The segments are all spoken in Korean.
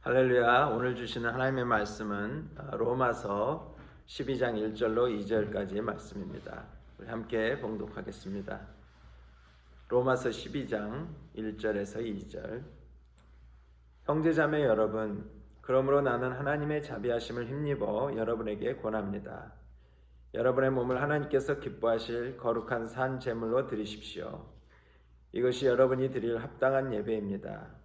할렐루야. 오늘 주시는 하나님의 말씀은 로마서 12장 1절로 2절까지의 말씀입니다. 우리 함께 봉독하겠습니다. 로마서 12장 1절에서 2절. 형제자매 여러분, 그러므로 나는 하나님의 자비하심을 힘입어 여러분에게 권합니다. 여러분의 몸을 하나님께서 기뻐하실 거룩한 산 제물로 드리십시오. 이것이 여러분이 드릴 합당한 예배입니다.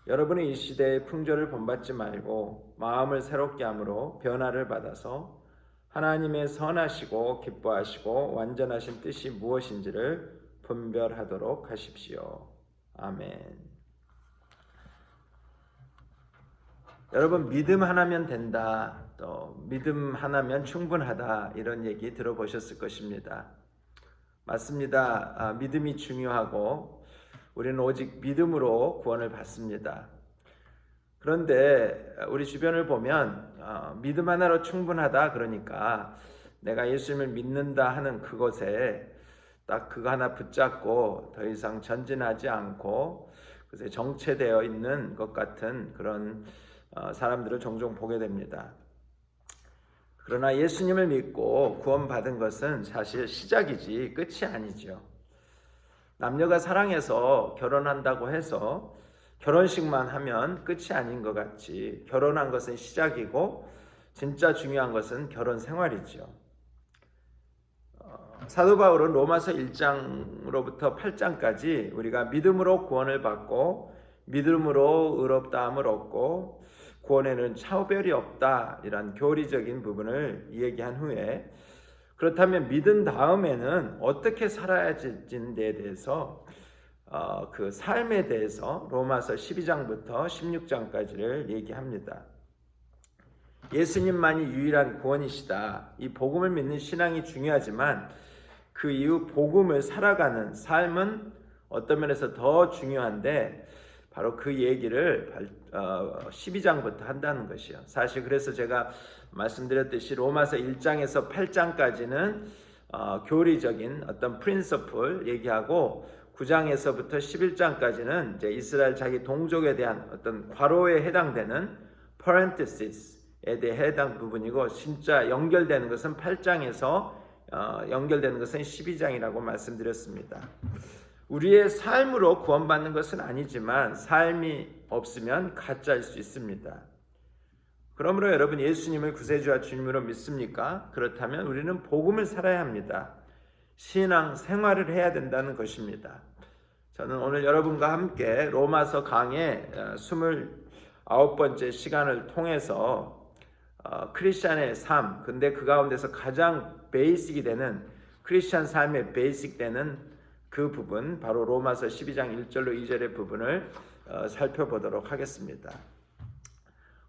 여러분이 이 시대의 풍조를 본받지 말고 마음을 새롭게 함으로 변화를 받아서 하나님의 선하시고 기뻐하시고 완전하신 뜻이 무엇인지를 분별하도록 하십시오. 아멘. 여러분, 믿음 하나면 된다, 또 믿음 하나면 충분하다, 이런 얘기 들어보셨을 것입니다. 맞습니다. 믿음이 중요하고 우리는 오직 믿음으로 구원을 받습니다. 그런데 우리 주변을 보면 믿음 하나로 충분하다, 그러니까 내가 예수님을 믿는다 하는 그것에 딱 그거 하나 붙잡고 더 이상 전진하지 않고 그것에 정체되어 있는 것 같은 그런 사람들을 종종 보게 됩니다. 그러나 예수님을 믿고 구원받은 것은 사실 시작이지 끝이 아니죠. 남녀가 사랑해서 결혼한다고 해서 결혼식만 하면 끝이 아닌 것 같이 결혼한 것은 시작이고 진짜 중요한 것은 결혼 생활이죠. 사도 바울은 로마서 1장으로부터 8장까지 우리가 믿음으로 구원을 받고 믿음으로 의롭다함을 얻고 구원에는 차별이 없다, 이런 교리적인 부분을 얘기한 후에 그렇다면 믿은 다음에는 어떻게 살아야 되는지에 대해서 그 삶에 대해서 로마서 12장부터 16장까지를 얘기합니다. 예수님만이 유일한 구원이시다. 이 복음을 믿는 신앙이 중요하지만 그 이후 복음을 살아가는 삶은 어떤 면에서 더 중요한데 바로 그 얘기를 12장부터 한다는 것이요. 사실 그래서 제가 말씀드렸듯이 로마서 1장에서 8장까지는 교리적인 어떤 프린서플 얘기하고 9장에서부터 11장까지는 이제 이스라엘 자기 동족에 대한 어떤 괄호에 해당되는 parenthesis에 대해 해당 부분이고 진짜 연결되는 것은 8장에서 연결되는 것은 12장이라고 말씀드렸습니다. 우리의 삶으로 구원받는 것은 아니지만 삶이 없으면 가짜일 수 있습니다. 그러므로 여러분, 예수님을 구세주와 주님으로 믿습니까? 그렇다면 우리는 복음을 살아야 합니다. 신앙 생활을 해야 된다는 것입니다. 저는 오늘 여러분과 함께 로마서 강의 29번째 시간을 통해서 크리스찬의 삶, 근데 그 가운데서 가장 베이직이 되는 크리스찬 삶의 베이직 되는 그 부분, 바로 로마서 12장 1절로 2절의 부분을 살펴보도록 하겠습니다.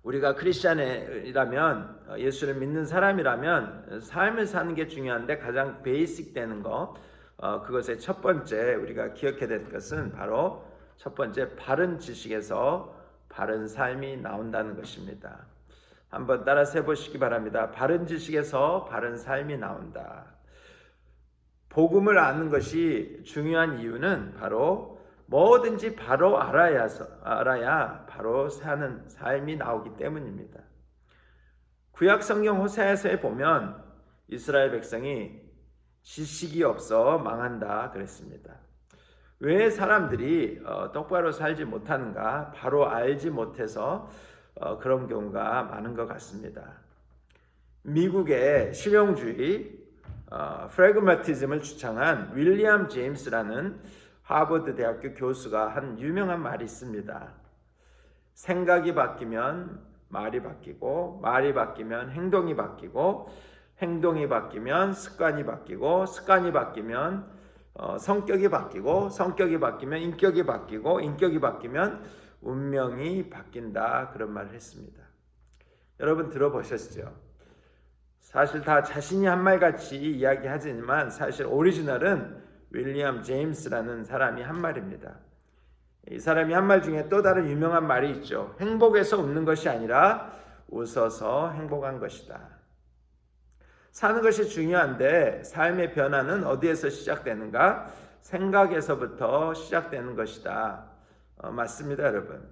우리가 크리스찬이라면, 예수를 믿는 사람이라면 삶을 사는 게 중요한데 가장 베이직 되는 것, 그것의 첫 번째 우리가 기억해야 될 것은 바로 첫 번째, 바른 지식에서 바른 삶이 나온다는 것입니다. 한번 따라서 해보시기 바랍니다. 바른 지식에서 바른 삶이 나온다. 복음을 아는 것이 중요한 이유는 바로 뭐든지 바로 알아야 바로 사는 삶이 나오기 때문입니다. 구약 성경 호세아서에 보면 이스라엘 백성이 지식이 없어 망한다 그랬습니다. 왜 사람들이 똑바로 살지 못하는가? 바로 알지 못해서 그런 경우가 많은 것 같습니다. 미국의 실용주의 프래그마티즘을 주창한 윌리엄 제임스라는 하버드 대학교 교수가 한 유명한 말이 있습니다. 생각이 바뀌면 말이 바뀌고, 말이 바뀌면 행동이 바뀌고, 행동이 바뀌면 습관이 바뀌고, 습관이 바뀌면 성격이 바뀌고, 성격이 바뀌면 인격이 바뀌고, 인격이 바뀌면 운명이 바뀐다, 그런 말을 했습니다. 여러분 들어보셨죠? 사실 다 자신이 한 말같이 이야기하지만 사실 오리지널은 윌리엄 제임스라는 사람이 한 말입니다. 이 사람이 한 말 중에 또 다른 유명한 말이 있죠. 행복해서 웃는 것이 아니라 웃어서 행복한 것이다. 사는 것이 중요한데 삶의 변화는 어디에서 시작되는가? 생각에서부터 시작되는 것이다. 맞습니다, 여러분.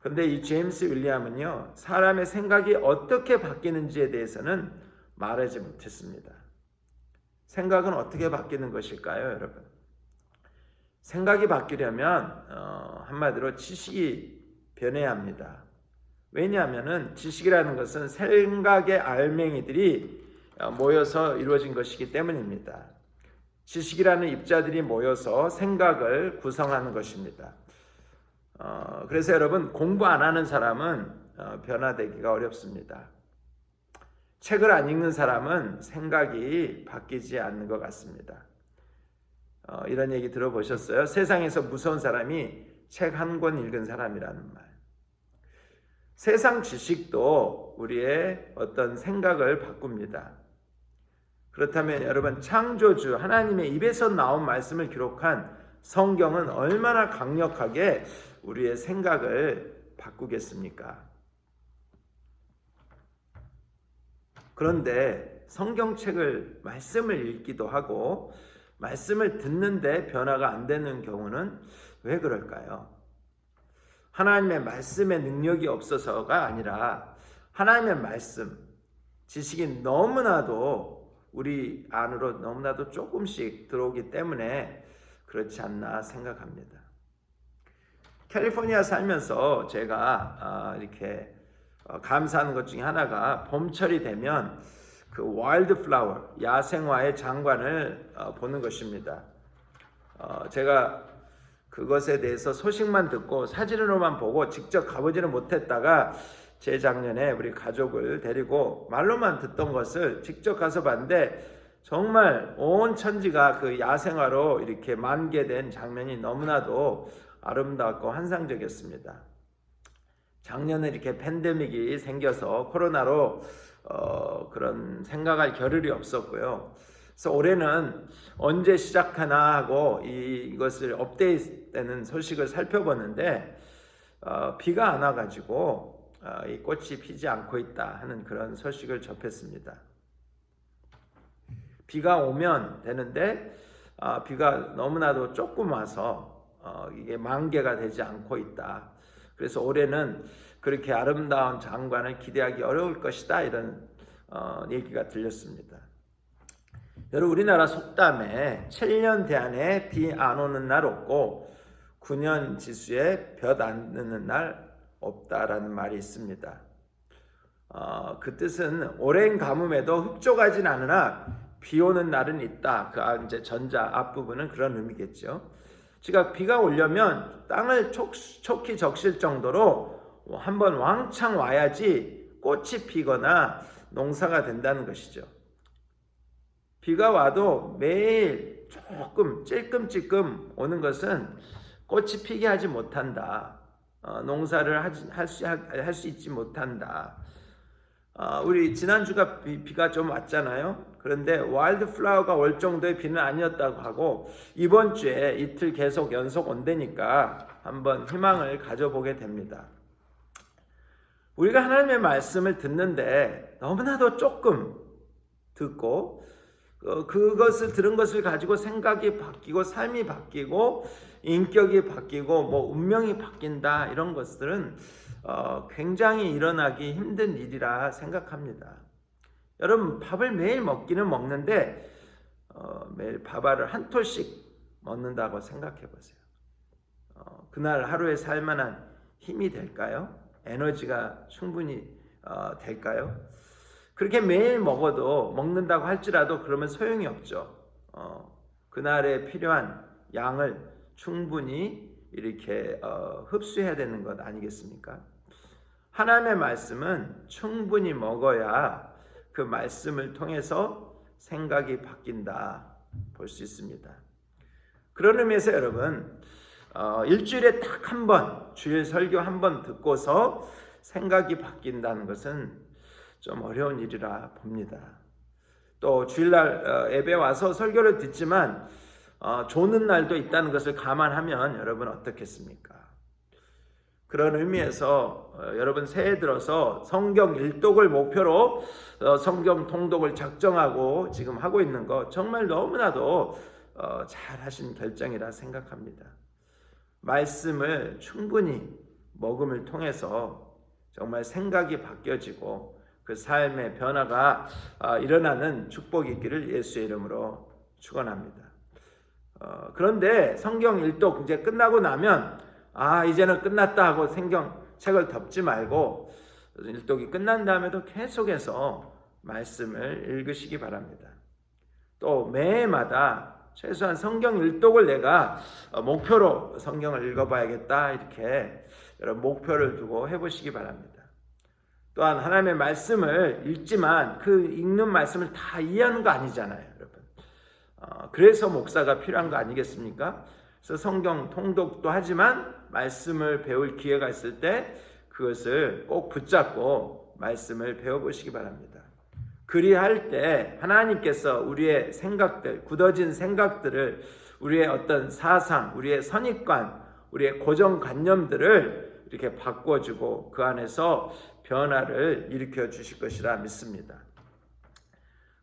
그런데 이 제임스 윌리엄은요, 사람의 생각이 어떻게 바뀌는지에 대해서는 말하지 못했습니다. 생각은 어떻게 바뀌는 것일까요, 여러분? 생각이 바뀌려면 한마디로 지식이 변해야 합니다. 왜냐하면 지식이라는 것은 생각의 알맹이들이 모여서 이루어진 것이기 때문입니다. 지식이라는 입자들이 모여서 생각을 구성하는 것입니다. 그래서 여러분, 공부 안 하는 사람은 변화되기가 어렵습니다. 책을 안 읽는 사람은 생각이 바뀌지 않는 것 같습니다. 이런 얘기 들어보셨어요? 세상에서 무서운 사람이 책 한 권 읽은 사람이라는 말. 세상 지식도 우리의 어떤 생각을 바꿉니다. 그렇다면 여러분, 창조주 하나님의 입에서 나온 말씀을 기록한 성경은 얼마나 강력하게 우리의 생각을 바꾸겠습니까? 그런데 성경책을 말씀을 읽기도 하고 말씀을 듣는데 변화가 안 되는 경우는 왜 그럴까요? 하나님의 말씀의 능력이 없어서가 아니라 하나님의 말씀, 지식이 너무나도 우리 안으로 너무나도 조금씩 들어오기 때문에 그렇지 않나 생각합니다. 캘리포니아 살면서 제가 이렇게 감사하는 것 중에 하나가 봄철이 되면 그 와일드 플라워, 야생화의 장관을 보는 것입니다. 제가 그것에 대해서 소식만 듣고 사진으로만 보고 직접 가보지는 못했다가 재작년에 우리 가족을 데리고 말로만 듣던 것을 직접 가서 봤는데 정말 온 천지가 그 야생화로 이렇게 만개된 장면이 너무나도 아름답고 환상적이었습니다. 작년에 이렇게 팬데믹이 생겨서 코로나로 그런 생각할 겨를이 없었고요. 그래서 올해는 언제 시작하나 하고 이것을 업데이트되는 소식을 살펴보는데 비가 안 와가지고 이 꽃이 피지 않고 있다 하는 그런 소식을 접했습니다. 비가 오면 되는데 비가 너무나도 조금 와서 이게 만개가 되지 않고 있다. 그래서 올해는 그렇게 아름다운 장관을 기대하기 어려울 것이다, 이런 얘기가 들렸습니다. 여러분, 우리나라 속담에 7년 대안에 비 안 오는 날 없고 9년 지수에 볕 안 드는 날 없다라는 말이 있습니다. 그 뜻은 오랜 가뭄에도 흡족하진 않으나 비 오는 날은 있다. 그 이제 전자 앞부분은 그런 의미겠죠. 즉 비가 오려면 땅을 촉히 적실 정도로 한번 왕창 와야지 꽃이 피거나 농사가 된다는 것이죠. 비가 와도 매일 조금 찔끔찔끔 오는 것은 꽃이 피게 하지 못한다. 농사를 할 수 있지 못한다. 우리 지난주가 비가 좀 왔잖아요. 그런데 와일드 플라워가 올 정도의 비는 아니었다고 하고 이번 주에 이틀 계속 연속 온다니까 한번 희망을 가져보게 됩니다. 우리가 하나님의 말씀을 듣는데 너무나도 조금 듣고 그것을 들은 것을 가지고 생각이 바뀌고 삶이 바뀌고 인격이 바뀌고 뭐 운명이 바뀐다, 이런 것들은 굉장히 일어나기 힘든 일이라 생각합니다. 여러분, 밥을 매일 먹기는 먹는데 매일 밥알을 한 톨씩 먹는다고 생각해 보세요. 그날 하루에 살만한 힘이 될까요? 에너지가 충분히 될까요? 그렇게 매일 먹는다고 할지라도 그러면 소용이 없죠. 그날에 필요한 양을 충분히 이렇게 흡수해야 되는 것 아니겠습니까? 하나님의 말씀은 충분히 먹어야 그 말씀을 통해서 생각이 바뀐다 볼 수 있습니다. 그런 의미에서 여러분, 일주일에 딱 한 번, 주일 설교 한 번 듣고서 생각이 바뀐다는 것은 좀 어려운 일이라 봅니다. 또 주일날 예배 와서 설교를 듣지만 조는 날도 있다는 것을 감안하면 여러분 어떻겠습니까? 그런 의미에서 여러분 새해 들어서 성경 일독을 목표로 성경 통독을 작정하고 지금 하고 있는 거 정말 너무나도 잘 하신 결정이라 생각합니다. 말씀을 충분히 먹음을 통해서 정말 생각이 바뀌어지고 그 삶의 변화가 일어나는 축복이 있기를 예수의 이름으로 축원합니다. 그런데 성경 일독 이제 끝나고 나면 이제는 끝났다 하고 책을 덮지 말고 일독이 끝난 다음에도 계속해서 말씀을 읽으시기 바랍니다. 또 매해마다 최소한 성경 일독을 내가 목표로 성경을 읽어봐야겠다 이렇게 여러분 목표를 두고 해보시기 바랍니다. 또한 하나님의 말씀을 읽지만 그 읽는 말씀을 다 이해하는 거 아니잖아요, 여러분. 그래서 목사가 필요한 거 아니겠습니까? 그래서 성경 통독도 하지만 말씀을 배울 기회가 있을 때 그것을 꼭 붙잡고 말씀을 배워보시기 바랍니다. 그리할 때 하나님께서 우리의 생각들, 굳어진 생각들을, 우리의 어떤 사상, 우리의 선입관, 우리의 고정관념들을 이렇게 바꿔주고 그 안에서 변화를 일으켜 주실 것이라 믿습니다.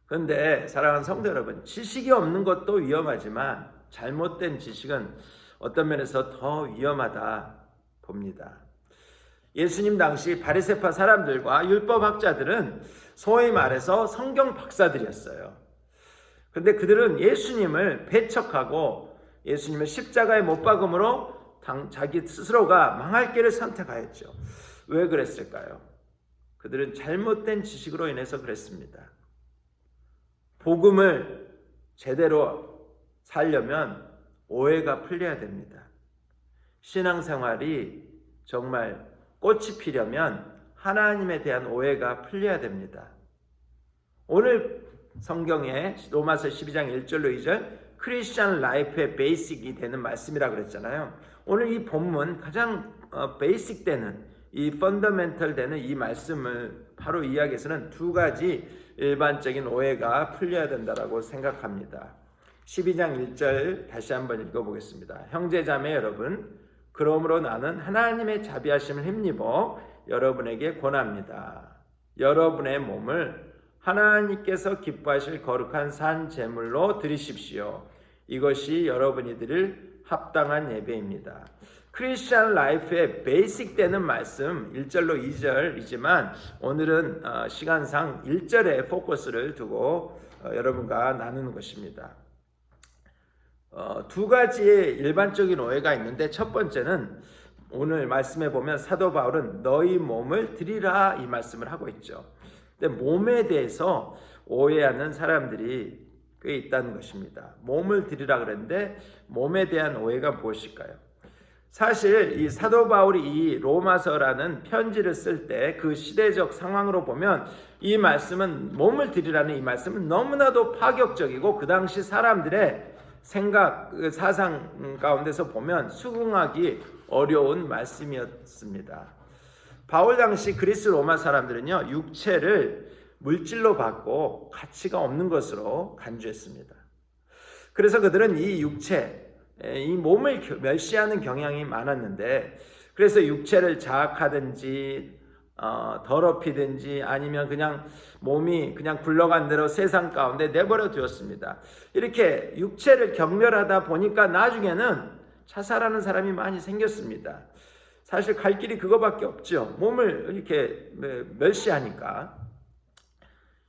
그런데 사랑하는 성도 여러분, 지식이 없는 것도 위험하지만 잘못된 지식은 어떤 면에서 더 위험하다 봅니다. 예수님 당시 바리새파 사람들과 율법학자들은 소위 말해서 성경 박사들이었어요. 그런데 그들은 예수님을 배척하고 예수님을 십자가에 못 박음으로 자기 스스로가 망할 길을 선택하였죠. 왜 그랬을까요? 그들은 잘못된 지식으로 인해서 그랬습니다. 복음을 제대로 살려면 오해가 풀려야 됩니다. 신앙생활이 정말 꽃이 피려면 하나님에 대한 오해가 풀려야 됩니다. 오늘 성경에 로마서 12장 1절로 2절 크리스천 라이프의 베이직이 되는 말씀이라고 그랬잖아요. 오늘 이 본문 가장 베이직 되는 이 펀더멘털 되는 이 말씀을 바로 이야기해서는 두 가지 일반적인 오해가 풀려야 된다고 생각합니다. 12장 1절 다시 한번 읽어보겠습니다. 형제자매 여러분, 그러므로 나는 하나님의 자비하심을 힘입어 여러분에게 권합니다. 여러분의 몸을 하나님께서 기뻐하실 거룩한 산 제물로 드리십시오. 이것이 여러분이 드릴 합당한 예배입니다. 크리스천 라이프의 베이직 되는 말씀 1절로 2절이지만 오늘은 시간상 1절에 포커스를 두고 여러분과 나누는 것입니다. 두 가지의 일반적인 오해가 있는데 첫 번째는 오늘 말씀에 보면 사도 바울은 너희 몸을 드리라 이 말씀을 하고 있죠. 근데 몸에 대해서 오해하는 사람들이 꽤 있다는 것입니다. 몸을 드리라 그랬는데 몸에 대한 오해가 무엇일까요? 사실 이 사도 바울이 이 로마서라는 편지를 쓸 때 그 시대적 상황으로 보면 이 말씀은 몸을 드리라는 이 말씀은 너무나도 파격적이고 그 당시 사람들의 생각, 사상 가운데서 보면 수긍하기 어려운 말씀이었습니다. 바울 당시 그리스 로마 사람들은요, 육체를 물질로 받고 가치가 없는 것으로 간주했습니다. 그래서 그들은 이 육체, 이 몸을 멸시하는 경향이 많았는데, 그래서 육체를 자학하든지 더럽히든지 아니면 그냥 몸이 그냥 굴러간 대로 세상 가운데 내버려 두었습니다. 이렇게 육체를 경멸하다 보니까 나중에는 자살하는 사람이 많이 생겼습니다. 사실 갈 길이 그거밖에 없죠. 몸을 이렇게 멸시하니까.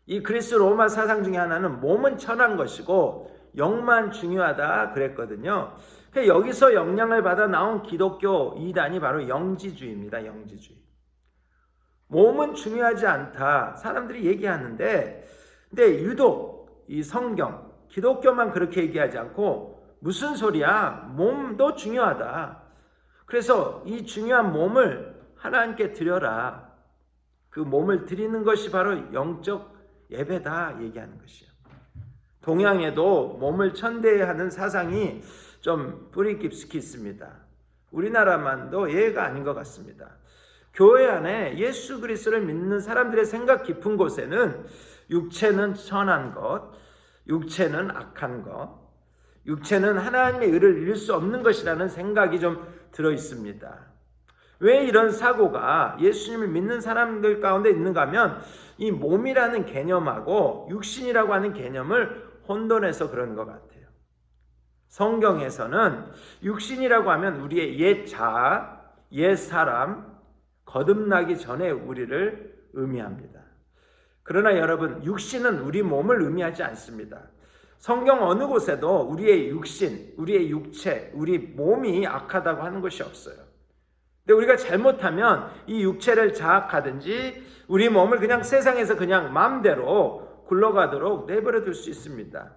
이 그리스 로마 사상 중에 하나는 몸은 천한 것이고 영만 중요하다 그랬거든요. 여기서 영향을 받아 나온 기독교 이단이 바로 영지주의입니다. 영지주의. 몸은 중요하지 않다 사람들이 얘기하는데, 근데 유독 이 성경 기독교만 그렇게 얘기하지 않고 무슨 소리야, 몸도 중요하다. 그래서 이 중요한 몸을 하나님께 드려라. 그 몸을 드리는 것이 바로 영적 예배다 얘기하는 것이에요. 동양에도 몸을 천대하는 사상이 좀 뿌리 깊숙이 있습니다. 우리나라만도 예외가 아닌 것 같습니다. 교회 안에 예수 그리스도를 믿는 사람들의 생각 깊은 곳에는 육체는 천한 것, 육체는 악한 것, 육체는 하나님의 의를 이룰 수 없는 것이라는 생각이 좀 들어 있습니다. 왜 이런 사고가 예수님을 믿는 사람들 가운데 있는가 하면 이 몸이라는 개념하고 육신이라고 하는 개념을 혼돈해서 그런 것 같아요. 성경에서는 육신이라고 하면 우리의 옛 자아, 옛 사람, 거듭나기 전에 우리를 의미합니다. 그러나 여러분, 육신은 우리 몸을 의미하지 않습니다. 성경 어느 곳에도 우리의 육신, 우리의 육체, 우리 몸이 악하다고 하는 것이 없어요. 근데 우리가 잘못하면 이 육체를 자학하든지 우리 몸을 그냥 세상에서 그냥 마음대로 굴러가도록 내버려 둘 수 있습니다.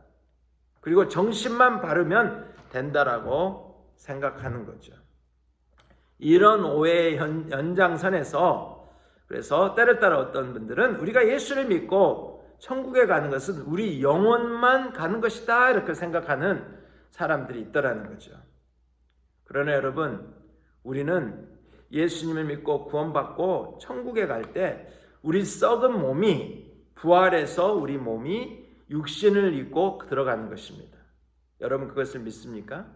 그리고 정신만 바르면 된다라고 생각하는 거죠. 이런 오해의 연장선에서 그래서 때를 따라 어떤 분들은 우리가 예수를 믿고 천국에 가는 것은 우리 영혼만 가는 것이다 이렇게 생각하는 사람들이 있더라는 거죠. 그러나 여러분, 우리는 예수님을 믿고 구원받고 천국에 갈 때 우리 썩은 몸이 부활해서 우리 몸이 육신을 입고 들어가는 것입니다. 여러분 그것을 믿습니까?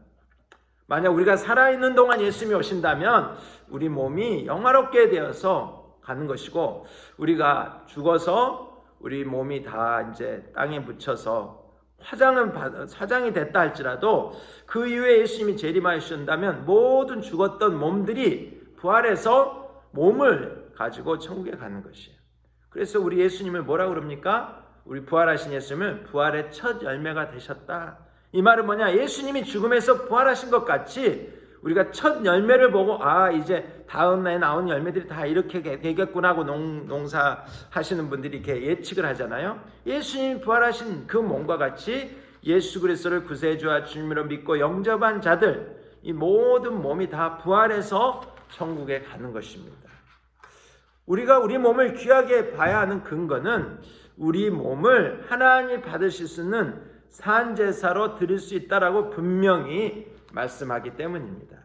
만약 우리가 살아있는 동안 예수님이 오신다면 우리 몸이 영화롭게 되어서 가는 것이고, 우리가 죽어서 우리 몸이 다 이제 땅에 묻혀서 화장이 됐다 할지라도 그 이후에 예수님이 재림하신다면 모든 죽었던 몸들이 부활해서 몸을 가지고 천국에 가는 것이에요. 그래서 우리 예수님을 뭐라고 그럽니까? 우리 부활하신 예수님을 부활의 첫 열매가 되셨다. 이 말은 뭐냐? 예수님이 죽음에서 부활하신 것 같이 우리가 첫 열매를 보고 이제 다음 날에 나온 열매들이 다 이렇게 되겠구나 하고 농사하시는 분들이 이렇게 예측을 하잖아요. 예수님이 부활하신 그 몸과 같이 예수 그리스도를 구세주와 주님으로 믿고 영접한 자들, 이 모든 몸이 다 부활해서 천국에 가는 것입니다. 우리가 우리 몸을 귀하게 봐야 하는 근거는 우리 몸을 하나님이 받으실 수 있는 산제사로 드릴 수 있다라고 분명히 말씀하기 때문입니다.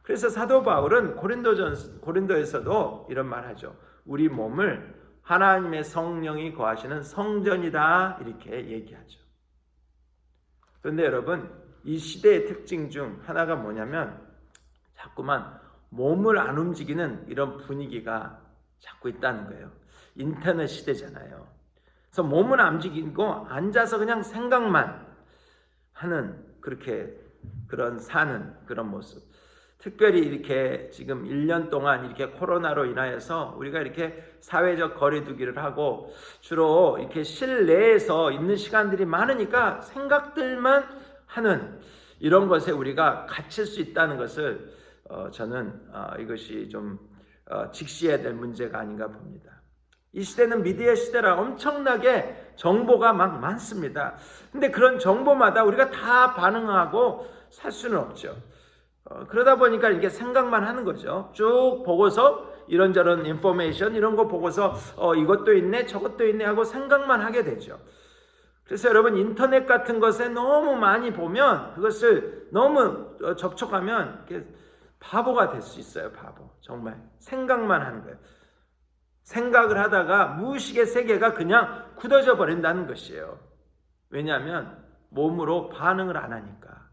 그래서 사도 바울은 고린도에서도 이런 말 하죠. 우리 몸을 하나님의 성령이 거하시는 성전이다 이렇게 얘기하죠. 그런데 여러분, 이 시대의 특징 중 하나가 뭐냐면 자꾸만 몸을 안 움직이는 이런 분위기가 자꾸 있다는 거예요. 인터넷 시대잖아요. 그래서 몸을 안 움직이고 앉아서 그냥 생각만 하는 그런 사는 그런 모습. 특별히 이렇게 지금 1년 동안 이렇게 코로나로 인하여서 우리가 이렇게 사회적 거리두기를 하고 주로 이렇게 실내에서 있는 시간들이 많으니까 생각들만 하는 이런 것에 우리가 갇힐 수 있다는 것을 저는 이것이 좀 직시해야 될 문제가 아닌가 봅니다. 이 시대는 미디어 시대라 엄청나게 정보가 막 많습니다. 근데 그런 정보마다 우리가 다 반응하고 살 수는 없죠. 그러다 보니까 이게 생각만 하는 거죠. 쭉 보고서 이런저런 인포메이션 이런 거 보고서 이것도 있네 저것도 있네 하고 생각만 하게 되죠. 그래서 여러분, 인터넷 같은 것에 너무 많이 보면, 그것을 너무 접촉하면 이렇게 바보가 될 수 있어요. 바보. 정말 생각만 하는 거예요. 생각을 하다가 무의식의 세계가 그냥 굳어져 버린다는 것이에요. 왜냐하면 몸으로 반응을 안 하니까.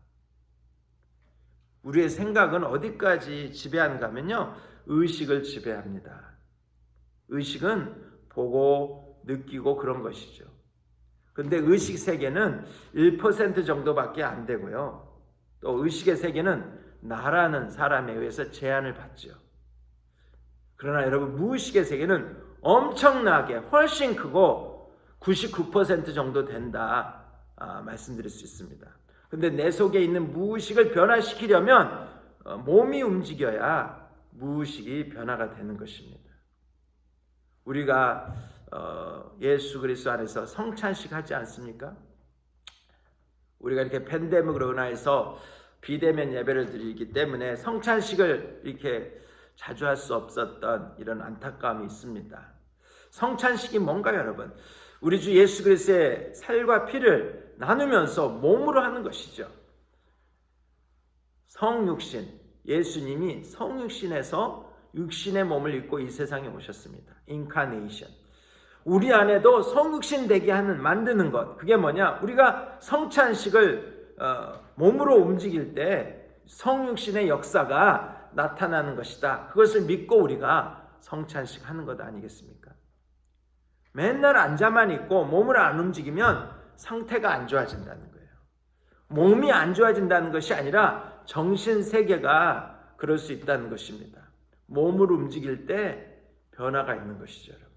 우리의 생각은 어디까지 지배하는가 하면요, 의식을 지배합니다. 의식은 보고 느끼고 그런 것이죠. 그런데 의식 세계는 1% 정도밖에 안 되고요. 또 의식의 세계는 나라는 사람에 의해서 제한을 받죠. 그러나 여러분, 무의식의 세계는 엄청나게 훨씬 크고 99% 정도 된다 말씀드릴 수 있습니다. 근데 내 속에 있는 무의식을 변화시키려면 몸이 움직여야 무의식이 변화가 되는 것입니다. 우리가 예수 그리스도 안에서 성찬식 하지 않습니까? 우리가 이렇게 팬데믹으로 인해서 비대면 예배를 드리기 때문에 성찬식을 이렇게 자주 할 수 없었던 이런 안타까움이 있습니다. 성찬식이 뭔가요, 여러분? 우리 주 예수 그리스도의 살과 피를 나누면서 몸으로 하는 것이죠. 성육신, 예수님이 성육신에서 육신의 몸을 입고 이 세상에 오셨습니다. 인카네이션. 우리 안에도 성육신 되게 만드는 것. 그게 뭐냐? 우리가 성찬식을 몸으로 움직일 때 성육신의 역사가 나타나는 것이다. 그것을 믿고 우리가 성찬식 하는 것 아니겠습니까? 맨날 앉아만 있고 몸을 안 움직이면 상태가 안 좋아진다는 거예요. 몸이 안 좋아진다는 것이 아니라 정신 세계가 그럴 수 있다는 것입니다. 몸을 움직일 때 변화가 있는 것이죠, 여러분.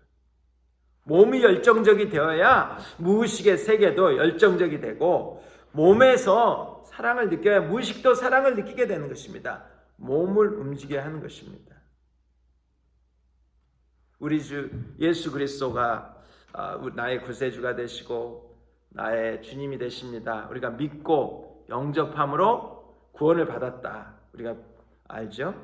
몸이 열정적이 되어야 무의식의 세계도 열정적이 되고 몸에서 사랑을 느껴야 무의식도 사랑을 느끼게 되는 것입니다. 몸을 움직여야 하는 것입니다. 우리 주 예수 그리스도가 나의 구세주가 되시고 나의 주님이 되십니다. 우리가 믿고 영접함으로 구원을 받았다. 우리가 알죠?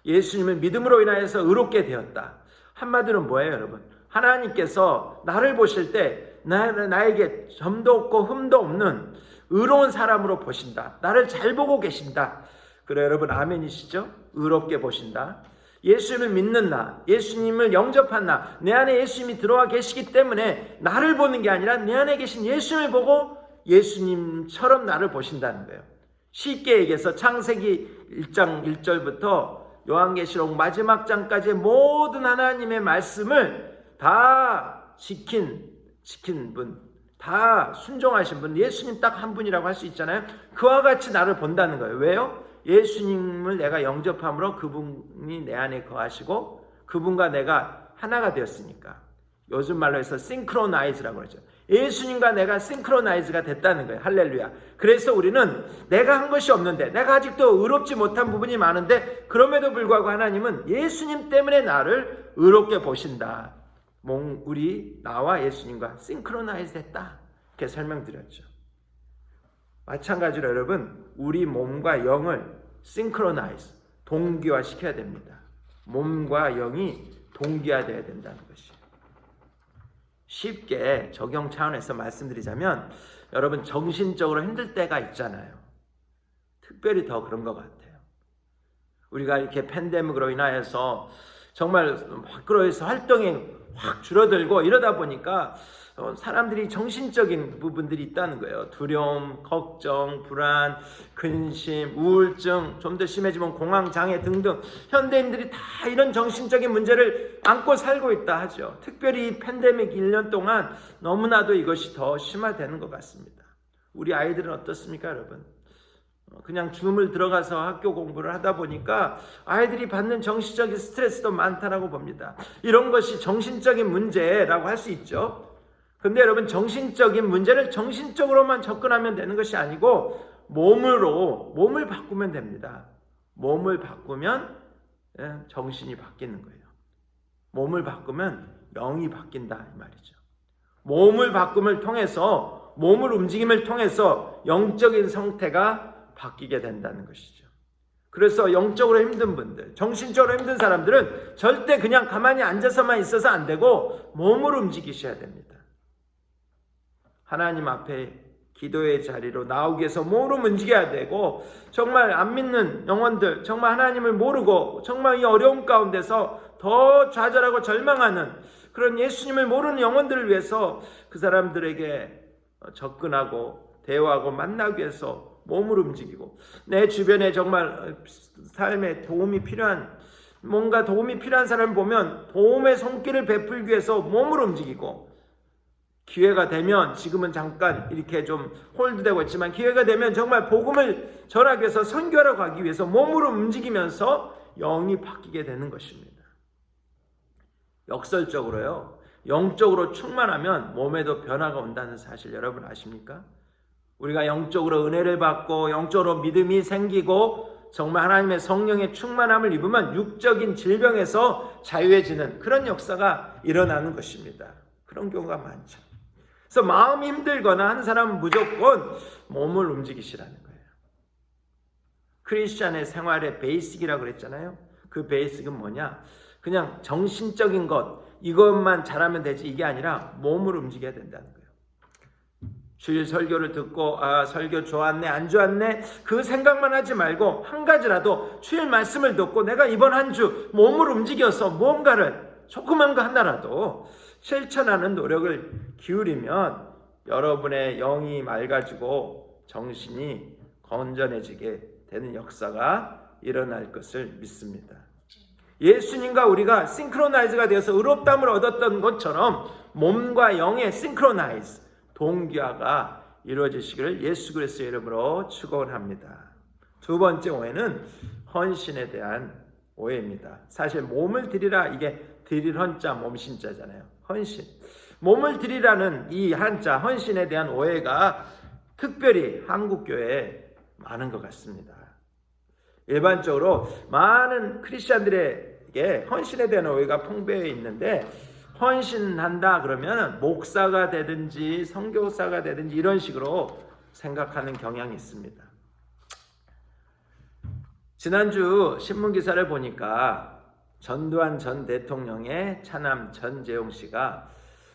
예수님을 믿음으로 인하여서 의롭게 되었다. 한마디로 뭐예요, 여러분? 하나님께서 나를 보실 때 나에게 점도 없고 흠도 없는 의로운 사람으로 보신다. 나를 잘 보고 계신다. 그래 여러분, 아멘이시죠? 의롭게 보신다. 예수님을 믿는 나, 예수님을 영접한 나, 내 안에 예수님이 들어와 계시기 때문에 나를 보는 게 아니라 내 안에 계신 예수님을 보고 예수님처럼 나를 보신다는 거예요. 쉽게 얘기해서 창세기 1장 1절부터 요한계시록 마지막 장까지의 모든 하나님의 말씀을 다 지킨 분, 다 순종하신 분, 예수님 딱 한 분이라고 할 수 있잖아요. 그와 같이 나를 본다는 거예요. 왜요? 예수님을 내가 영접함으로 그분이 내 안에 거하시고 그분과 내가 하나가 되었으니까. 요즘 말로 해서 싱크로나이즈라고 그러죠. 예수님과 내가 싱크로나이즈가 됐다는 거예요. 할렐루야. 그래서 우리는 내가 한 것이 없는데, 내가 아직도 의롭지 못한 부분이 많은데, 그럼에도 불구하고 하나님은 예수님 때문에 나를 의롭게 보신다. 우리 나와 예수님과 싱크로나이즈 됐다. 이렇게 설명드렸죠. 마찬가지로 여러분, 우리 몸과 영을 싱크로나이즈, 동기화 시켜야 됩니다. 몸과 영이 동기화되어야 된다는 것이에요. 쉽게 적용 차원에서 말씀드리자면, 여러분 정신적으로 힘들 때가 있잖아요. 특별히 더 그런 것 같아요. 우리가 이렇게 팬데믹으로 인하여서 정말 밖으로에서 활동이 확 줄어들고 이러다 보니까 사람들이 정신적인 부분들이 있다는 거예요. 두려움, 걱정, 불안, 근심, 우울증, 좀 더 심해지면 공황장애 등등 현대인들이 다 이런 정신적인 문제를 안고 살고 있다 하죠. 특별히 이 팬데믹 1년 동안 너무나도 이것이 더 심화되는 것 같습니다. 우리 아이들은 어떻습니까, 여러분? 그냥 줌을 들어가서 학교 공부를 하다 보니까 아이들이 받는 정신적인 스트레스도 많다라고 봅니다. 이런 것이 정신적인 문제라고 할 수 있죠. 근데 여러분, 정신적인 문제를 정신적으로만 접근하면 되는 것이 아니고 몸을 바꾸면 됩니다. 몸을 바꾸면 정신이 바뀌는 거예요. 몸을 바꾸면 영이 바뀐다 이 말이죠. 몸을 바꿈을 통해서, 몸을 움직임을 통해서 영적인 상태가 바뀌게 된다는 것이죠. 그래서 영적으로 힘든 분들, 정신적으로 힘든 사람들은 절대 그냥 가만히 앉아서만 있어서 안 되고 몸을 움직이셔야 됩니다. 하나님 앞에 기도의 자리로 나오기 위해서 몸을 움직여야 되고, 정말 안 믿는 영혼들, 정말 하나님을 모르고 정말 이 어려움 가운데서 더 좌절하고 절망하는 그런 예수님을 모르는 영혼들을 위해서 그 사람들에게 접근하고 대화하고 만나기 위해서 몸을 움직이고, 내 주변에 정말 삶에 도움이 필요한, 뭔가 도움이 필요한 사람을 보면 도움의 손길을 베풀기 위해서 몸을 움직이고, 기회가 되면, 지금은 잠깐 이렇게 좀 홀드되고 있지만 기회가 되면 정말 복음을 전하기 위해서, 선교하러 가기 위해서 몸으로 움직이면서 영이 바뀌게 되는 것입니다. 역설적으로요, 영적으로 충만하면 몸에도 변화가 온다는 사실 여러분 아십니까? 우리가 영적으로 은혜를 받고 영적으로 믿음이 생기고 정말 하나님의 성령의 충만함을 입으면 육적인 질병에서 자유해지는 그런 역사가 일어나는 것입니다. 그런 경우가 많죠. 그래서 마음이 힘들거나 하는 사람은 무조건 몸을 움직이시라는 거예요. 크리스찬의 생활의 베이식이라고 그랬잖아요. 그 베이식은 뭐냐? 그냥 정신적인 것, 이것만 잘하면 되지, 이게 아니라 몸을 움직여야 된다는 거예요. 주일 설교를 듣고 설교 좋았네 안 좋았네 그 생각만 하지 말고, 한 가지라도 주일 말씀을 듣고 내가 이번 한 주 몸을 움직여서 뭔가를 조그만 거 하나라도 실천하는 노력을 기울이면 여러분의 영이 맑아지고 정신이 건전해지게 되는 역사가 일어날 것을 믿습니다. 예수님과 우리가 싱크로나이즈가 되어서 의롭다함을 얻었던 것처럼 몸과 영의 싱크로나이즈, 동기화가 이루어지시기를 예수 그리스도의 이름으로 축원합니다. 두 번째 오해는 헌신에 대한 오해입니다. 사실 몸을 드리라, 이게 드릴 헌자 몸신자잖아요. 헌신. 몸을 드리라는 이 한자 헌신에 대한 오해가 특별히 한국교회에 많은 것 같습니다. 일반적으로 많은 크리스찬들에게 헌신에 대한 오해가 풍부해 있는데, 헌신한다 그러면 목사가 되든지 선교사가 되든지 이런 식으로 생각하는 경향이 있습니다. 지난주 신문기사를 보니까 전두환 전 대통령의 차남 전재용 씨가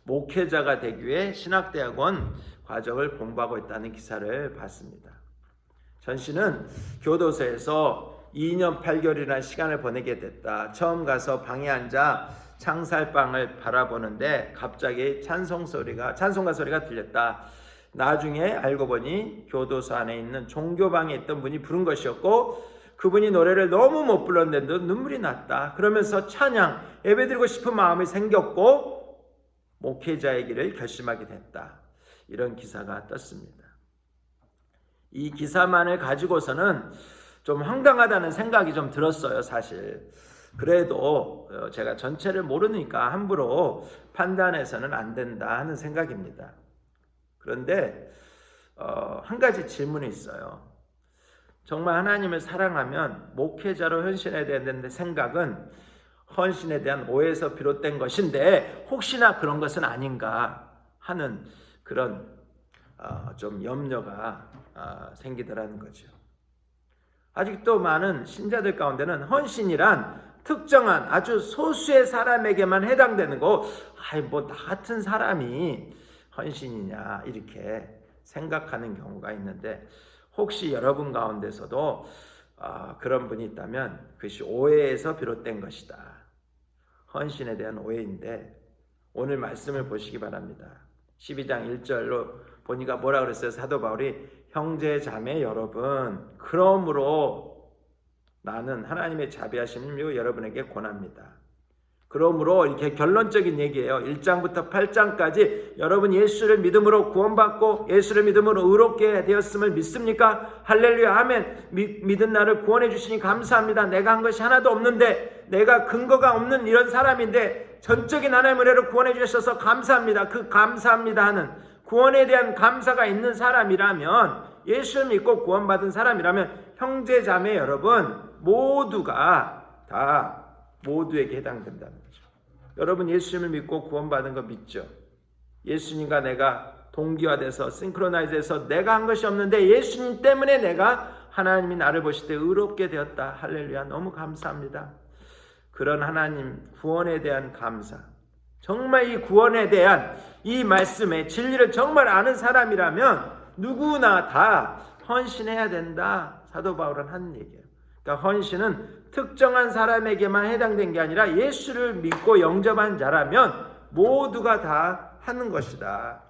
목회자가 되기 위해 신학대학원 과정을 공부하고 있다는 기사를 봤습니다. 전 씨는 교도소에서 2년 8개월이라는 시간을 보내게 됐다. 처음 가서 방에 앉아 창살방을 바라보는데 갑자기 찬송가 소리가 들렸다. 나중에 알고 보니 교도소 안에 있는 종교방에 있던 분이 부른 것이었고, 그분이 노래를 너무 못 불렀는데도 눈물이 났다. 그러면서 찬양, 예배드리고 싶은 마음이 생겼고 목회자의 길을 결심하게 됐다. 이런 기사가 떴습니다. 이 기사만을 가지고서는 좀 황당하다는 생각이 좀 들었어요, 사실. 그래도 제가 전체를 모르니까 함부로 판단해서는 안 된다 하는 생각입니다. 그런데 한 가지 질문이 있어요. 정말 하나님을 사랑하면 목회자로 헌신해야 되는데 생각은 헌신에 대한 오해에서 비롯된 것인데 혹시나 그런 것은 아닌가 하는 그런 좀 염려가 생기더라는 거죠. 아직도 많은 신자들 가운데는 헌신이란 특정한 아주 소수의 사람에게만 해당되는 거, 뭐 나 같은 사람이 헌신이냐 이렇게 생각하는 경우가 있는데, 혹시 여러분 가운데서도 그런 분이 있다면 그것이 오해에서 비롯된 것이다. 헌신에 대한 오해인데 오늘 말씀을 보시기 바랍니다. 12장 1절로 보니까 뭐라 그랬어요? 사도 바울이 형제 자매 여러분, 그러므로 나는 하나님의 자비하심을 여러분에게 권합니다. 그러므로 이렇게 결론적인 얘기예요. 1장부터 8장까지 여러분 예수를 믿음으로 구원받고 예수를 믿음으로 의롭게 되었음을 믿습니까? 할렐루야 아멘. 믿은 나를 구원해 주시니 감사합니다. 내가 한 것이 하나도 없는데, 내가 근거가 없는 이런 사람인데 전적인 하나님의 은혜로 구원해 주셔서 감사합니다. 그 감사합니다 하는 구원에 대한 감사가 있는 사람이라면, 예수를 믿고 구원받은 사람이라면 형제 자매 여러분 모두가 다 모두에게 해당된다는 거죠. 여러분 예수님을 믿고 구원받은 거 믿죠? 예수님과 내가 동기화돼서 싱크로나이즈해서 내가 한 것이 없는데 예수님 때문에 내가 하나님이 나를 보실 때 의롭게 되었다. 할렐루야, 너무 감사합니다. 그런 하나님 구원에 대한 감사, 정말 이 구원에 대한 이 말씀의 진리를 정말 아는 사람이라면 누구나 다 헌신해야 된다. 사도 바울은 하는 얘기예요. 그러니까 헌신은 특정한 사람에게만 해당된 게 아니라 예수를 믿고 영접한 자라면 모두가 다 하는 것이다.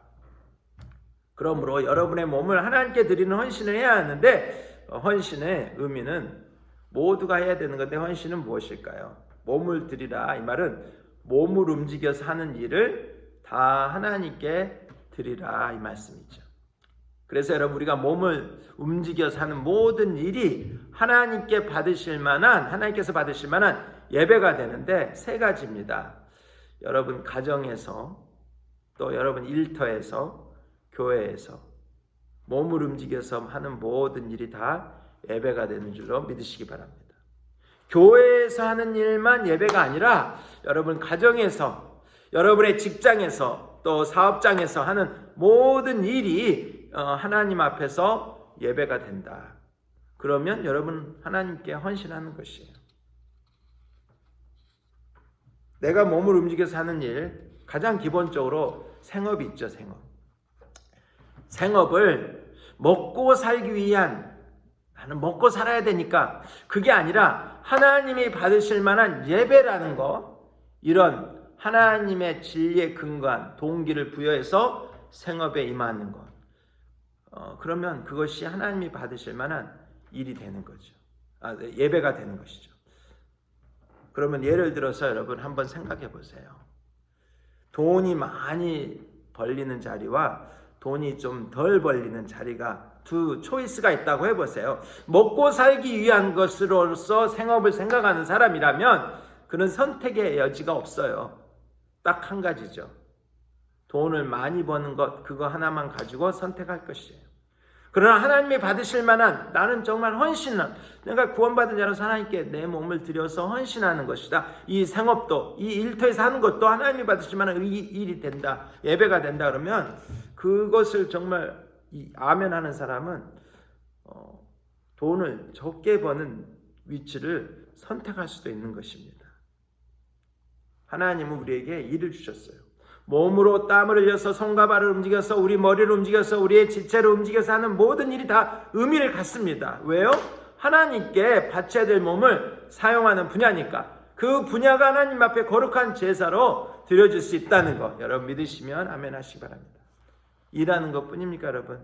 그러므로 여러분의 몸을 하나님께 드리는 헌신을 해야 하는데, 헌신의 의미는 모두가 해야 되는 건데 헌신은 무엇일까요? 몸을 드리라, 이 말은 몸을 움직여서 하는 일을 다 하나님께 드리라 이 말씀이죠. 그래서 여러분 우리가 몸을 움직여서 하는 모든 일이 하나님께서 받으실 만한 예배가 되는데 세 가지입니다. 여러분 가정에서, 또 여러분 일터에서, 교회에서 몸을 움직여서 하는 모든 일이 다 예배가 되는 줄로 믿으시기 바랍니다. 교회에서 하는 일만 예배가 아니라 여러분 가정에서, 여러분의 직장에서, 또 사업장에서 하는 모든 일이 하나님 앞에서 예배가 된다. 그러면 여러분 하나님께 헌신하는 것이에요. 내가 몸을 움직여서 하는 일, 가장 기본적으로 생업이 있죠. 생업을 먹고 살기 위한, 나는 먹고 살아야 되니까, 그게 아니라 하나님이 받으실 만한 예배라는 거, 이런 하나님의 진리에 근거한 동기를 부여해서 생업에 임하는 것, 그러면 그것이 하나님이 받으실 만한 일이 되는 거죠. 예배가 되는 것이죠. 그러면 예를 들어서 여러분 한번 생각해 보세요. 돈이 많이 벌리는 자리와 돈이 좀 덜 벌리는 자리가 두 초이스가 있다고 해보세요. 먹고 살기 위한 것으로서 생업을 생각하는 사람이라면 그는 선택의 여지가 없어요. 딱 한 가지죠. 돈을 많이 버는 것, 그거 하나만 가지고 선택할 것이에요. 그러나 하나님이 받으실 만한, 나는 정말 헌신한, 내가 구원받은 자로서 하나님께 내 몸을 들여서 헌신하는 것이다. 이 생업도, 이 일터에서 하는 것도 하나님이 받으실 만한 일이 된다. 예배가 된다. 그러면 그것을 정말 아멘 하는 사람은 돈을 적게 버는 위치를 선택할 수도 있는 것입니다. 하나님은 우리에게 일을 주셨어요. 몸으로 땀을 흘려서 손과 발을 움직여서 우리 머리를 움직여서 우리의 지체를 움직여서 하는 모든 일이 다 의미를 갖습니다. 왜요? 하나님께 바쳐야 될 몸을 사용하는 분야니까. 그 분야가 하나님 앞에 거룩한 제사로 드려질 수 있다는 거 여러분 믿으시면 아멘 하시기 바랍니다. 일하는 것뿐입니까 여러분?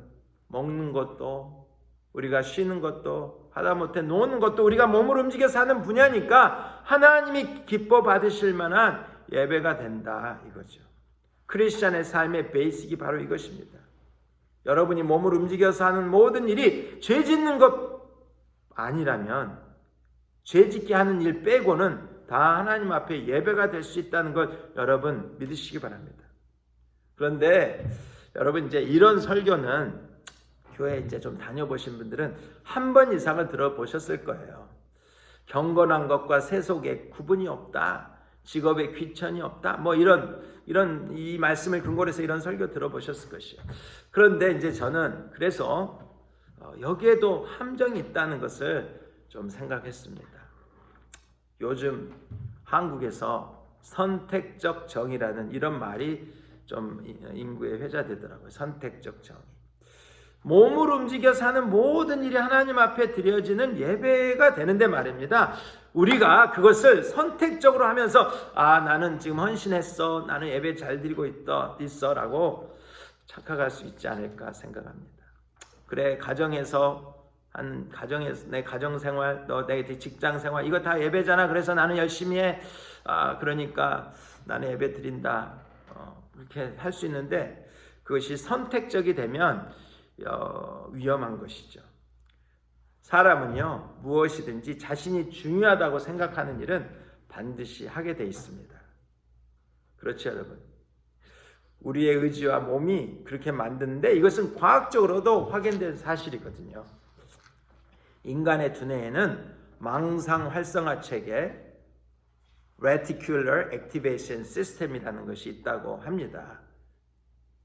먹는 것도 우리가 쉬는 것도 하다못해 노는 것도 우리가 몸을 움직여서 하는 분야니까 하나님이 기뻐 받으실 만한 예배가 된다 이거죠. 크리스찬의 삶의 베이직이 바로 이것입니다. 여러분이 몸을 움직여서 하는 모든 일이 죄 짓는 것 아니라면 죄 짓게 하는 일 빼고는 다 하나님 앞에 예배가 될 수 있다는 걸 여러분 믿으시기 바랍니다. 그런데 여러분 이제 이런 설교는 교회 이제 좀 다녀보신 분들은 한 번 이상은 들어보셨을 거예요. 경건한 것과 세속에 구분이 없다. 직업에 귀천이 없다. 뭐 이런 이 말씀을 근거로 해서 이런 설교 들어보셨을 것이에요. 그런데 이제 저는 그래서 여기에도 함정이 있다는 것을 좀 생각했습니다. 요즘 한국에서 선택적 정의라는 이런 말이 좀 인구에 회자되더라고요. 선택적 정의. 몸을 움직여 사는 모든 일이 하나님 앞에 드려지는 예배가 되는데 말입니다. 우리가 그것을 선택적으로 하면서 나는 지금 헌신했어. 나는 예배 잘 드리고 있어 라고 착각할 수 있지 않을까 생각합니다. 그래 가정에서 내 가정생활, 내 직장생활 이거 다 예배잖아. 그래서 나는 열심히 해. 그러니까 나는 예배 드린다. 이렇게 할 수 있는데 그것이 선택적이 되면 위험한 것이죠. 사람은요 무엇이든지 자신이 중요하다고 생각하는 일은 반드시 하게 돼 있습니다. 그렇죠 여러분? 우리의 의지와 몸이 그렇게 만드는데 이것은 과학적으로도 확인된 사실이거든요. 인간의 두뇌에는 망상 활성화 체계 Reticular Activation System이라는 것이 있다고 합니다.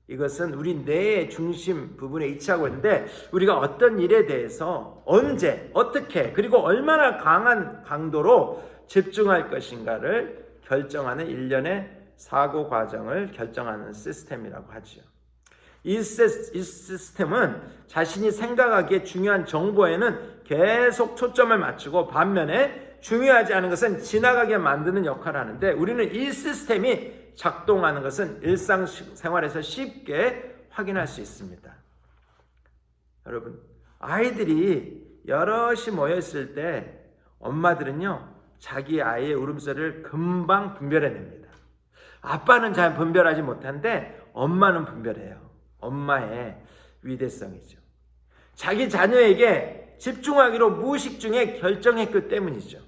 이것은 우리 뇌의 중심 부분에 위치하고 있는데 우리가 어떤 일에 대해서 언제, 어떻게, 그리고 얼마나 강한 강도로 집중할 것인가를 결정하는 일련의 사고 과정을 결정하는 시스템이라고 하죠. 이 시스템은 자신이 생각하기에 중요한 정보에는 계속 초점을 맞추고 반면에 중요하지 않은 것은 지나가게 만드는 역할을 하는데 우리는 이 시스템이 작동하는 것은 일상생활에서 쉽게 확인할 수 있습니다. 여러분, 아이들이 여럿이 모여있을 때 엄마들은요 자기 아이의 울음소리를 금방 분별해냅니다. 아빠는 잘 분별하지 못하는데 엄마는 분별해요. 엄마의 위대성이죠. 자기 자녀에게 집중하기로 무의식 중에 결정했기 때문이죠.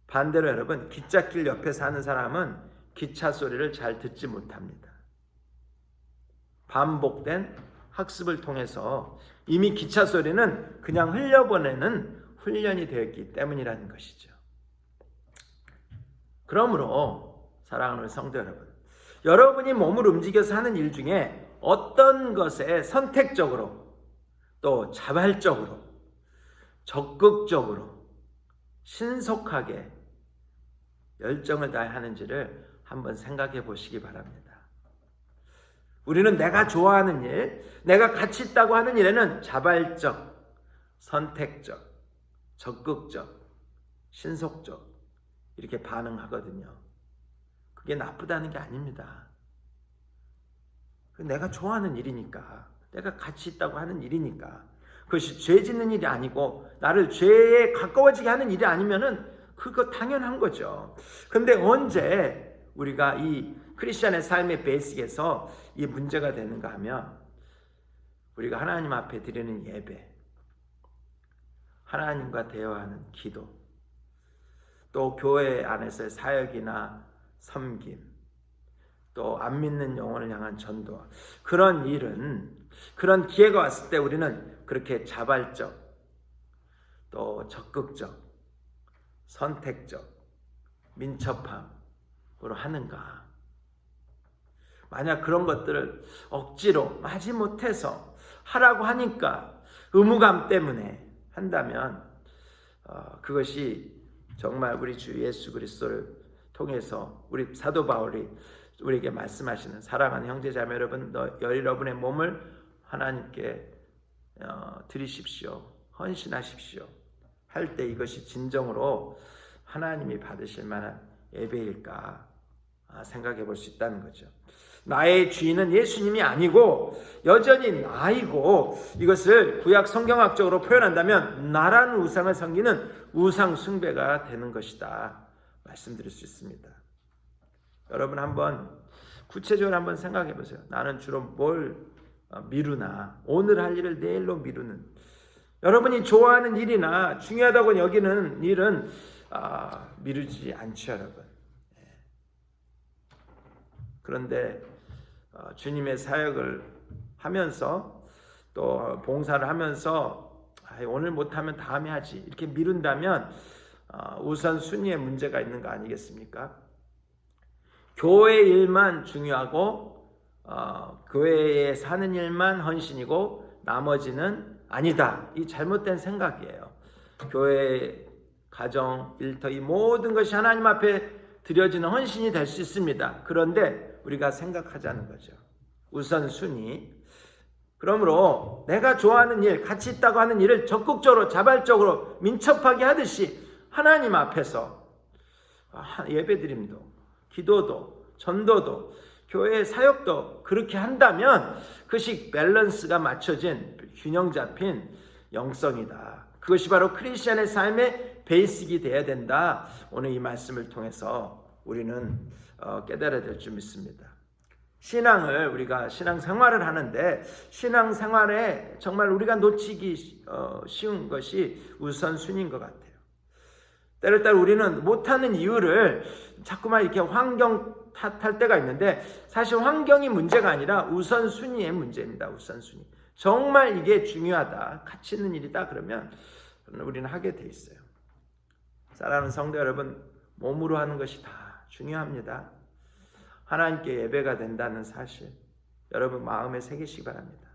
반대로 여러분, 기찻길 옆에 사는 사람은 기차 소리를 잘 듣지 못합니다. 반복된 학습을 통해서 이미 기차 소리는 그냥 흘려보내는 훈련이 되었기 때문이라는 것이죠. 그러므로 사랑하는 성도 여러분, 여러분이 몸을 움직여서 하는 일 중에 어떤 것에 선택적으로 또 자발적으로 적극적으로 신속하게 열정을 다해 하는지를 한번 생각해 보시기 바랍니다. 우리는 내가 좋아하는 일, 내가 가치 있다고 하는 일에는 자발적, 선택적, 적극적, 신속적 이렇게 반응하거든요. 그게 나쁘다는 게 아닙니다. 내가 좋아하는 일이니까, 내가 가치 있다고 하는 일이니까 그것이 죄 짓는 일이 아니고 나를 죄에 가까워지게 하는 일이 아니면은 그거 당연한 거죠. 근데 언제 우리가 이 크리스천의 삶의 베이스에서 이 문제가 되는가 하면 우리가 하나님 앞에 드리는 예배, 하나님과 대화하는 기도, 또 교회 안에서의 사역이나 섬김, 또 안 믿는 영혼을 향한 전도, 그런 일은, 그런 기회가 왔을 때 우리는 그렇게 자발적, 또 적극적, 선택적, 민첩함으로 하는가? 만약 그런 것들을 억지로 마지못해서 하라고 하니까 의무감 때문에 한다면 그것이 정말 우리 주 예수 그리스도를 통해서 우리 사도 바울이 우리에게 말씀하시는 사랑하는 형제자매 여러분, 여러분의 몸을 하나님께 드리십시오, 헌신하십시오 할 때 이것이 진정으로 하나님이 받으실 만한 예배일까 생각해 볼 수 있다는 거죠. 나의 주인은 예수님이 아니고 여전히 나이고, 이것을 구약 성경학적으로 표현한다면 나라는 우상을 섬기는 우상 숭배가 되는 것이다 말씀드릴 수 있습니다. 여러분 한번 구체적으로 한번 생각해 보세요. 나는 주로 뭘 미루나? 오늘 할 일을 내일로 미루는, 여러분이 좋아하는 일이나 중요하다고 여기는 일은 미루지 않죠, 여러분. 그런데 주님의 사역을 하면서 또 봉사를 하면서 오늘 못하면 다음에 하지 이렇게 미룬다면 우선순위에 문제가 있는 거 아니겠습니까? 교회 일만 중요하고 교회에 사는 일만 헌신이고 나머지는 아니다, 이 잘못된 생각이에요. 교회, 가정, 일터, 이 모든 것이 하나님 앞에 드려지는 헌신이 될 수 있습니다. 그런데 우리가 생각하자는 거죠. 우선순위. 그러므로 내가 좋아하는 일, 가치 있다고 하는 일을 적극적으로, 자발적으로, 민첩하게 하듯이 하나님 앞에서 예배드림도, 기도도, 전도도, 교회의 사역도 그렇게 한다면 그것이 밸런스가 맞춰진, 균형 잡힌 영성이다. 그것이 바로 크리스천의 삶의 베이직이 되어야 된다. 오늘 이 말씀을 통해서 우리는 깨달아야 될 줄 믿습니다. 신앙을, 우리가 신앙생활을 하는데 신앙생활에 정말 우리가 놓치기 쉬운 것이 우선순위인 것 같아요. 때를 따라 우리는 못하는 이유를 자꾸만 이렇게 환경 탓할 때가 있는데, 사실 환경이 문제가 아니라 우선순위의 문제입니다. 우선순위. 정말 이게 중요하다, 가치 있는 일이다 그러면 우리는 하게 돼 있어요. 사랑하는 성도 여러분, 몸으로 하는 것이 다 중요합니다. 하나님께 예배가 된다는 사실 여러분 마음에 새기시기 바랍니다.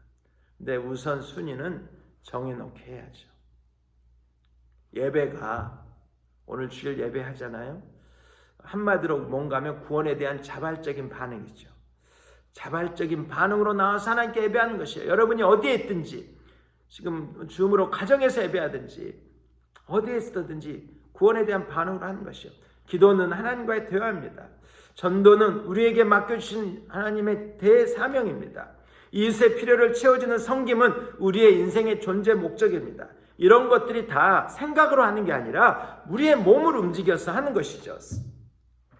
근데 우선순위는 정해놓게 해야죠. 예배가, 오늘 주일 예배 하잖아요. 한마디로 뭔가 하면 구원에 대한 자발적인 반응이죠. 자발적인 반응으로 나와서 하나님께 예배하는 것이에요. 여러분이 어디에 있든지, 지금 줌으로 가정에서 예배하든지 어디에 있든지 구원에 대한 반응으로 하는 것이요. 기도는 하나님과의 대화입니다. 전도는 우리에게 맡겨주신 하나님의 대사명입니다. 이웃의 필요를 채워주는 섬김은 우리의 인생의 존재 목적입니다. 이런 것들이 다 생각으로 하는 게 아니라 우리의 몸을 움직여서 하는 것이죠.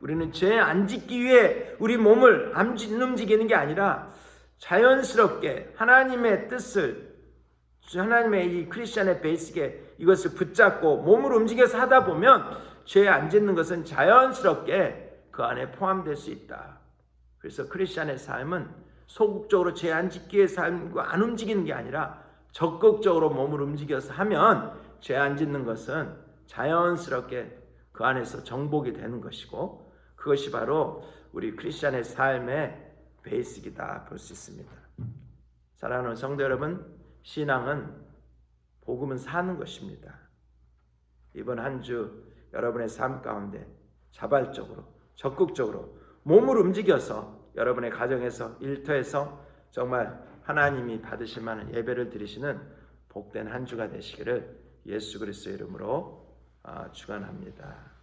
우리는 죄 안 짓기 위해 우리 몸을 안 움직이는 게 아니라 자연스럽게 하나님의 뜻을, 하나님의 이 크리스천의 베이직에 이것을 붙잡고 몸을 움직여서 하다 보면 죄 안 짓는 것은 자연스럽게 그 안에 포함될 수 있다. 그래서 크리스천의 삶은 소극적으로 죄 안 짓기 위해 살고 안 움직이는 게 아니라 적극적으로 몸을 움직여서 하면 죄 안 짓는 것은 자연스럽게 그 안에서 정복이 되는 것이고, 그것이 바로 우리 크리스천의 삶의 베이직이다 볼 수 있습니다. 사랑하는 성도 여러분, 신앙은, 복음은 사는 것입니다. 이번 한 주 여러분의 삶 가운데 자발적으로, 적극적으로 몸을 움직여서 여러분의 가정에서, 일터에서 정말 하나님이 받으실 만한 예배를 드리시는 복된 한 주가 되시기를 예수 그리스도의 이름으로 축원합니다.